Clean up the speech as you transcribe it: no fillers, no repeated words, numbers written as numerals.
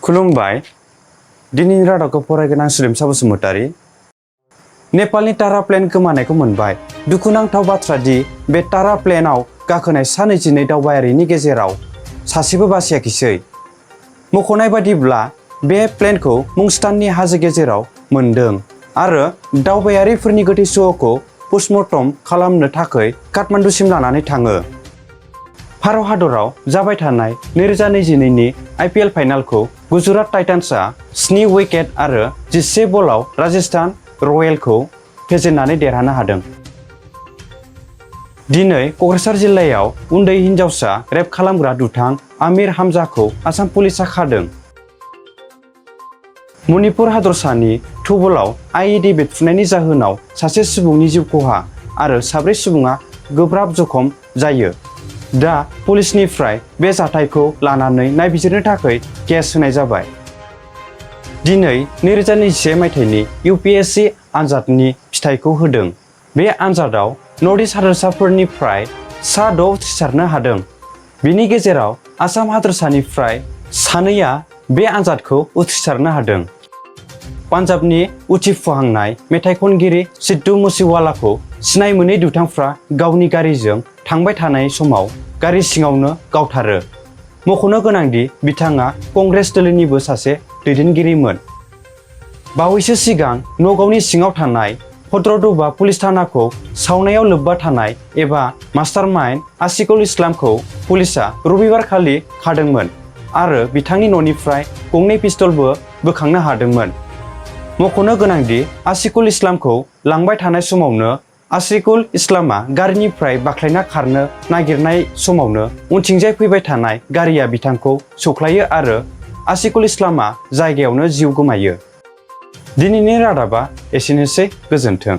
खुलुमबाय दिनैनि रादाबखौ फरायगोन आं सुलेमसा बसुमतारी। नेपालनि टारा प्लेन गोमानायखौ मोनबाय। दुखुनांथाव बाथ्रा दि बे टारा प्लेनाव गाखोनाय सा 22 दावबायारिनि गेजेराव सासेबो बासियाखिसै। मख'नाय बादिब्ला बे प्लेनखौ मुंस्टाननि हाजो गेजेराव मोनदों आरो दावबायारिफोरनि गोथै सह'खौ पस्टमर्टम खालामनो थाखाय काठमान्डुसिम लानानै थाङो। भारत हादराव जाबाय थानाय 2022 नि IPL फाइनालखौ गुजरात टाइटान्सआ 7 उइकेट आरो 11 बलाव राजस्थान रयेल्सखौ फेजेननानै देरहानो हादों। दिनै क'क्राझार जिल्लायाव उन्दै हिनजावसा रेप खालामग्रा दुथां आमिर हामजाखौ आसाम पुलिसआ खादों। मणिपुर हादरसानि थुबुलआव IED बेरफ्रुनायनि जाहोनाव सासे सुबुंनि जिउ खहा आरो 4 सुबुङा गोब्राब जखम जायो। दा पुलिसनिफ्राय बे जाथायखौ लानानै नायबिजिरनो थाखाय केस होनाय जाबाय। दिनै 2021 मायथाइनि UPSC आनजादनि फिथाइखौ होदों। बे आनजादाव नर्थ इस्ट हादोरसाफोरनिफ्राय सा 6 उथ्रिसारनो हादों। बिनि गेजेराव आसाम हादोरसानिफ्राय सानैया बे आनजादखौ उथ्रिसारनो हादों। पान्जाबनि उथिफुहांनाय मेथाइ खनगिरि सिद्धू मुसेवालाखौ सिनाय मोनै दुथांफ्रा गावनि गारिजों थांबाय थानाय समाव गारि सिङावनो गावथारो। मख'नो गोनांदि बिथाङा कंग्रेस दोलोनिबो सासे दैदेनगिरिमोन। बावैसो सिगां नगावनि सिङाव थानाय भद्रदुबा पुलिस थानाखौ सावनायाव लोब्बा थानाय एबा मास्टारमाइन्ड आसिकुल इस्लामखौ पुलिसआ रबिबार खालि खादोंमोन आरो बिथांनि न'निफ्राय 2 पिस्तलबो बोखांनो हादोंमोन। मख'नो गोनांदि आसिकुल इस्लामखौ लांबाय थानाय समावनो आसिकुल इस्लामआ गारिनिफ्राय बाख्लायना खारनो नागिरनाय समावनो उनथिंजाय फैबाय थानाय गारिया बिथांखौ सौख्लायो आरो आसिकुल इस्लामआ जायगायावनो जिउ गोमायो। दिनैनि रादाबा एसेनोसै, गोजोन्थों।